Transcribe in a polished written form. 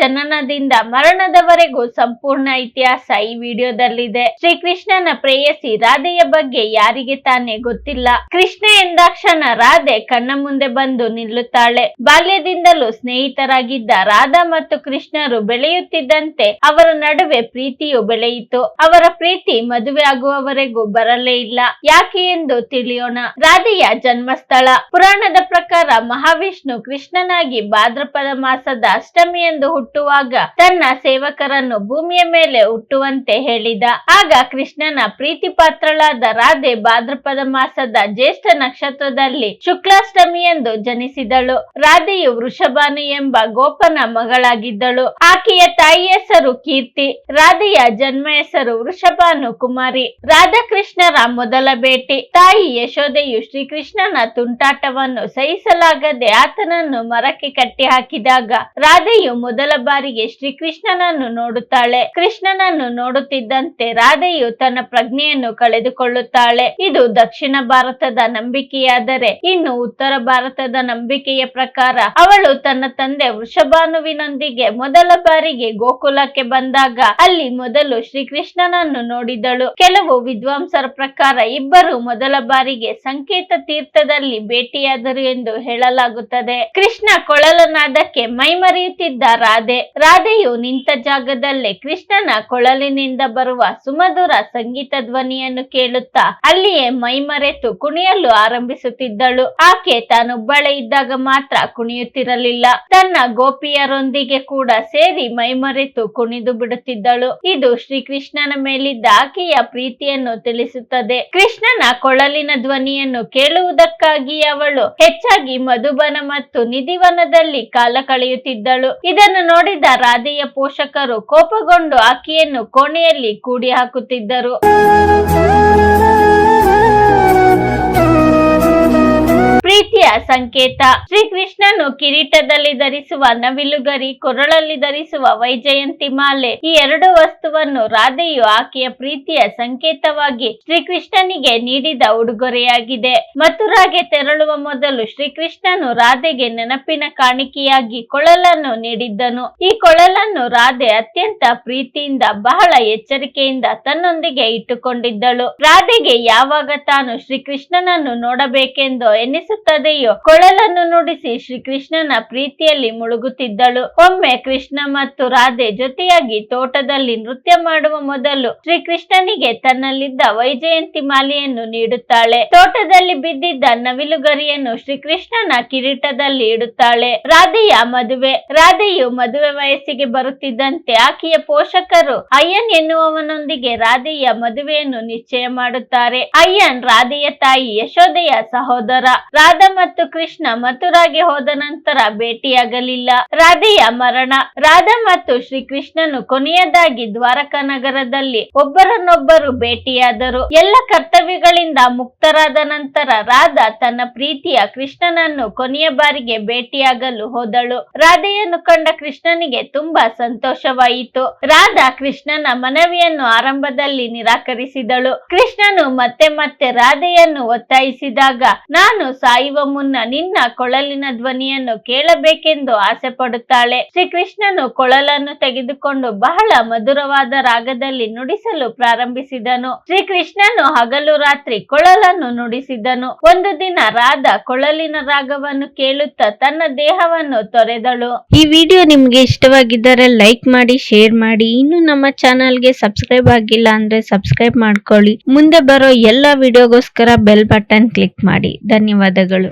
ಜನನದಿಂದ ಮರಣದವರೆಗೂ ಸಂಪೂರ್ಣ ಇತಿಹಾಸ ಈ ವಿಡಿಯೋದಲ್ಲಿದೆ. ಶ್ರೀಕೃಷ್ಣನ ಪ್ರೇಯಸಿ ರಾಧೆಯ ಬಗ್ಗೆ ಯಾರಿಗೆ ತಾನೇ ಗೊತ್ತಿಲ್ಲ. ಕೃಷ್ಣ ಎಂದಾಕ್ಷಣ ರಾಧೆ ಕಣ್ಣ ಮುಂದೆ ಬಂದು ನಿಲ್ಲುತ್ತಾಳೆ. ಬಾಲ್ಯದಿಂದಲೂ ಸ್ನೇಹಿತರಾಗಿದ್ದ ರಾಧಾ ಮತ್ತು ಕೃಷ್ಣರು ಬೆಳೆಯುತ್ತಿದ್ದಂತೆ ಅವರ ನಡುವೆ ಪ್ರೀತಿಯು ಬೆಳೆಯಿತು. ಅವರ ಪ್ರೀತಿ ಮದುವೆ ಆಗುವವರೆಗೂ ಬರಲೇ ಇಲ್ಲ. ಯಾಕೆ ಎಂದು ತಿಳಿಯೋಣ. ರಾಧೆಯ ಜನ್ಮಸ್ಥಳ. ಪುರಾಣದ ಪ್ರಕಾರ ಮಹಾವಿಷ್ಣು ಕೃಷ್ಣನಾಗಿ ಭಾದ್ರಪದ ಮಾಸದ ಅಷ್ಟಮಿಯಂದು ಹುಟ್ಟುವಾಗ ತನ್ನ ಸೇವಕರನ್ನು ಭೂಮಿಯ ಮೇಲೆ ಹುಟ್ಟುವಂತೆ ಹೇಳಿದ. ಆಗ ಕೃಷ್ಣನ ಪ್ರೀತಿ ಪಾತ್ರಳಾದ ರಾಧೆ ಭಾದ್ರಪದ ಮಾಸದ ಜ್ಯೇಷ್ಠ ನಕ್ಷತ್ರದಲ್ಲಿ ಶುಕ್ಲಾಷ್ಟಮಿಯಂದು ಜನಿಸಿದಳು. ರಾಧೆಯು ವೃಷಭಾನು ಎಂಬ ಗೋಪನ ಮಗಳಾಗಿದ್ದಳು. ಆಕೆಯ ತಾಯಿ ಹೆಸರು ಕೀರ್ತಿ. ರಾಧೆಯ ಜನ್ಮ ಹೆಸರು ವೃಷಭಾನು ಕುಮಾರಿ. ರಾಧಾಕೃಷ್ಣರ ಮೊದಲ ಭೇಟಿ. ತಾಯಿ ಯಶೋದೆಯು ಶ್ರೀಕೃಷ್ಣನ ತುಂಟಾಟವನ್ನು ಸಹಿಸಲಾಗದೆ ಆತನನ್ನು ಮರಕ್ಕೆ ಕಟ್ಟಿ ಹಾಕಿದಾಗ ರಾಧೆಯು ಮೊದಲ ಬಾರಿಗೆ ಶ್ರೀಕೃಷ್ಣನನ್ನು ನೋಡುತ್ತಾಳೆ. ಕೃಷ್ಣನನ್ನು ನೋಡುತ್ತಿದ್ದಂತೆ ರಾಧೆಯು ತನ್ನ ಪ್ರಜ್ಞೆಯನ್ನು ಕಳೆದುಕೊಳ್ಳುತ್ತಾಳೆ. ಇದು ದಕ್ಷಿಣ ಭಾರತದ ನಂಬಿಕೆಯಾದರೆ ಇನ್ನು ಉತ್ತರ ಭಾರತದ ನಂಬಿಕೆಯ ಪ್ರಕಾರ ಅವಳು ತನ್ನ ತಂದೆ ವೃಷಭಾನುವಿನೊಂದಿಗೆ ಮೊದಲ ಬಾರಿಗೆ ಗೋಕುಲಕ್ಕೆ ಬಂದಾಗ ಅಲ್ಲಿ ಮೊದಲು ಶ್ರೀಕೃಷ್ಣನನ್ನು ನೋಡಿದಳು. ಕೆಲವು ವಿದ್ವಾಂಸರ ಪ್ರಕಾರ ಇಬ್ಬರು ಮೊದಲ ಬಾರಿಗೆ ಸಂಕೇತ ತೀರ್ಥದಲ್ಲಿ ಭೇಟಿಯಾದರು ಎಂದು ಹೇಳಲಾಗುತ್ತದೆ. ಕೃಷ್ಣ ಕೊಳಲನಾದಕ್ಕೆ ಮೈಮರೆಯುತ್ತಿದ್ದ ರಾಧೆಯು ನಿಂತ ಜಾಗದಲ್ಲೇ ಕೃಷ್ಣನ ಕೊಳಲಿನಿಂದ ಬರುವ ಸುಮಧುರ ಸಂಗೀತ ಧ್ವನಿಯನ್ನು ಕೇಳುತ್ತಾ ಅಲ್ಲಿಯೇ ಮೈಮರೆತು ಕುಣಿಯಲು ಆರಂಭಿಸುತ್ತಿದ್ದಳು. ಆಕೆ ತಾನೊಬ್ಬಳೇ ಇದ್ದಾಗ ಮಾತ್ರ ಕುಣಿಯುತ್ತಿರಲಿಲ್ಲ. ತನ್ನ ಗೋಪಿಯರೊಂದಿಗೆ ಕೂಡ ಸೇರಿ ಮೈಮರೆತು ಕುಣಿದು ಬಿಡುತ್ತಿದ್ದಳು. ಇದು ಶ್ರೀಕೃಷ್ಣನ ಮೇಲಿದ್ದ ಆಕೆಯ ಪ್ರೀತಿಯನ್ನು ತಿಳಿಸುತ್ತದೆ. ಕೃಷ್ಣನ ಕೊಳಲಿನ ಧ್ವನಿಯನ್ನು ಕೇಳುವುದಕ್ಕಾಗಿ ಅವಳು ಹೆಚ್ಚಾಗಿ ಮಧುಬನ ಮತ್ತು ನಿಧಿವನದಲ್ಲಿ ಕಾಲ ಕಳೆಯುತ್ತಿದ್ದಳು. ಇದನ್ನು ನೋಡಿದ ರಾಧೆಯ ಪೋಷಕರು ಕೋಪಗೊಂಡು ಆಕೆಯನ್ನು ಕೋಣೆಯಲ್ಲಿ ಕೂಡಿ ಹಾಕುತ್ತಿದ್ದರು. ಪ್ರೀತಿಯ ಸಂಕೇತ. ಶ್ರೀಕೃಷ್ಣನು ಕಿರೀಟದಲ್ಲಿ ಧರಿಸುವ ನವಿಲುಗರಿ, ಕೊರಳಲ್ಲಿ ಧರಿಸುವ ವೈಜಯಂತಿ ಮಾಲೆ, ಈ ಎರಡು ವಸ್ತುವನ್ನು ರಾಧೆಯು ಆಕೆಯ ಪ್ರೀತಿಯ ಸಂಕೇತವಾಗಿ ಶ್ರೀಕೃಷ್ಣನಿಗೆ ನೀಡಿದ ಉಡುಗೊರೆಯಾಗಿದೆ. ಮಥುರಾಗೆ ತೆರಳುವ ಮೊದಲು ಶ್ರೀಕೃಷ್ಣನು ರಾಧೆಗೆ ನೆನಪಿನ ಕಾಣಿಕೆಯಾಗಿ ಕೊಳಲನ್ನು ನೀಡಿದ್ದನು. ಈ ಕೊಳಲನ್ನು ರಾಧೆ ಅತ್ಯಂತ ಪ್ರೀತಿಯಿಂದ ಬಹಳ ಎಚ್ಚರಿಕೆಯಿಂದ ತನ್ನೊಂದಿಗೆ ಇಟ್ಟುಕೊಂಡಿದ್ದಳು. ರಾಧೆಗೆ ಯಾವಾಗ ತಾನು ಶ್ರೀಕೃಷ್ಣನನ್ನು ನೋಡಬೇಕೆಂದು ಎನಿಸುತ್ತದೆಯೋ ಕೊಳಲನ್ನು ನುಡಿಸಿ ಶ್ರೀಕೃಷ್ಣನ ಪ್ರೀತಿಯಲ್ಲಿ ಮುಳುಗುತ್ತಿದ್ದಳು. ಒಮ್ಮೆ ಕೃಷ್ಣ ಮತ್ತು ರಾಧೆ ಜೊತೆಯಾಗಿ ತೋಟದಲ್ಲಿ ನೃತ್ಯ ಮಾಡುವ ಮೊದಲು ಶ್ರೀಕೃಷ್ಣನಿಗೆ ತನ್ನಲ್ಲಿದ್ದ ವೈಜಯಂತಿ ಮಾಲೆಯನ್ನು ನೀಡುತ್ತಾಳೆ. ತೋಟದಲ್ಲಿ ಬಿದ್ದಿದ್ದ ನವಿಲುಗರಿಯನ್ನು ಶ್ರೀಕೃಷ್ಣನ ಕಿರೀಟದಲ್ಲಿ ಇಡುತ್ತಾಳೆ. ರಾಧೆಯ ಮದುವೆ. ರಾಧೆಯು ಮದುವೆ ವಯಸ್ಸಿಗೆ ಬರುತ್ತಿದ್ದಂತೆ ಆಕೆಯ ಪೋಷಕರು ಅಯ್ಯನ್ ಎನ್ನುವವನೊಂದಿಗೆ ರಾಧೆಯ ಮದುವೆಯನ್ನು ನಿಶ್ಚಯ ಮಾಡುತ್ತಾರೆ. ಅಯ್ಯನ್ ರಾಧೆಯ ತಾಯಿ ಯಶೋದೆಯ ಸಹೋದರ. ರಾಧಾ ಮತ್ತು ಕೃಷ್ಣ ಮಥುರಾಗೆ ಹೋದ ನಂತರ ಭೇಟಿಯಾಗಲಿಲ್ಲ. ರಾಧೆಯ ಮರಣ. ರಾಧಾ ಮತ್ತು ಶ್ರೀಕೃಷ್ಣನು ಕೊನೆಯದಾಗಿ ದ್ವಾರಕಾ ನಗರದಲ್ಲಿ ಒಬ್ಬರನ್ನೊಬ್ಬರು ಭೇಟಿಯಾದರು. ಎಲ್ಲ ಕರ್ತವ್ಯಗಳಿಂದ ಮುಕ್ತರಾದ ನಂತರ ರಾಧಾ ತನ್ನ ಪ್ರೀತಿಯ ಕೃಷ್ಣನನ್ನು ಕೊನೆಯ ಬಾರಿಗೆ ಭೇಟಿಯಾಗಲು ಹೋದಳು. ರಾಧೆಯನ್ನು ಕಂಡ ಕೃಷ್ಣನಿಗೆ ತುಂಬಾ ಸಂತೋಷವಾಯಿತು. ರಾಧಾ ಕೃಷ್ಣನ ಮನವಿಯನ್ನು ಆರಂಭದಲ್ಲಿ ನಿರಾಕರಿಸಿದಳು. ಕೃಷ್ಣನು ಮತ್ತೆ ಮತ್ತೆ ರಾಧೆಯನ್ನು ಒತ್ತಾಯಿಸಿದಾಗ ನಾನು ಸಾಯುವ ಮುನ್ನ ನಿನ್ನ ಕೊಳಲಿನ ಧ್ವನಿಯನ್ನು ಕೇಳಬೇಕೆಂದು ಆಸೆ ಪಡುತ್ತಾಳೆ. ಶ್ರೀಕೃಷ್ಣನು ಕೊಳಲನ್ನು ತೆಗೆದುಕೊಂಡು ಬಹಳ ಮಧುರವಾದ ರಾಗದಲ್ಲಿ ನುಡಿಸಲು ಪ್ರಾರಂಭಿಸಿದನು. ಶ್ರೀಕೃಷ್ಣನು ಹಗಲು ರಾತ್ರಿ ಕೊಳಲನ್ನು ನುಡಿಸಿದನು. ಒಂದು ದಿನ ರಾಧಾ ಕೊಳಲಿನ ರಾಗವನ್ನು ಕೇಳುತ್ತಾ ತನ್ನ ದೇಹವನ್ನು ತೊರೆದಳು. ಈ ವಿಡಿಯೋ ನಿಮ್ಗೆ ಇಷ್ಟವಾಗಿದ್ದರೆ ಲೈಕ್ ಮಾಡಿ, ಶೇರ್ ಮಾಡಿ. ಇನ್ನು ನಮ್ಮ ಚಾನಲ್ಗೆ ಸಬ್ಸ್ಕ್ರೈಬ್ ಆಗಿಲ್ಲ ಅಂದ್ರೆ ಸಬ್ಸ್ಕ್ರೈಬ್ ಮಾಡ್ಕೊಳ್ಳಿ. ಮುಂದೆ ಬರೋ ಎಲ್ಲ ವಿಡಿಯೋಗೋಸ್ಕರ ಬೆಲ್ ಬಟನ್ ಕ್ಲಿಕ್ ಮಾಡಿ. ಧನ್ಯವಾದಗಳು.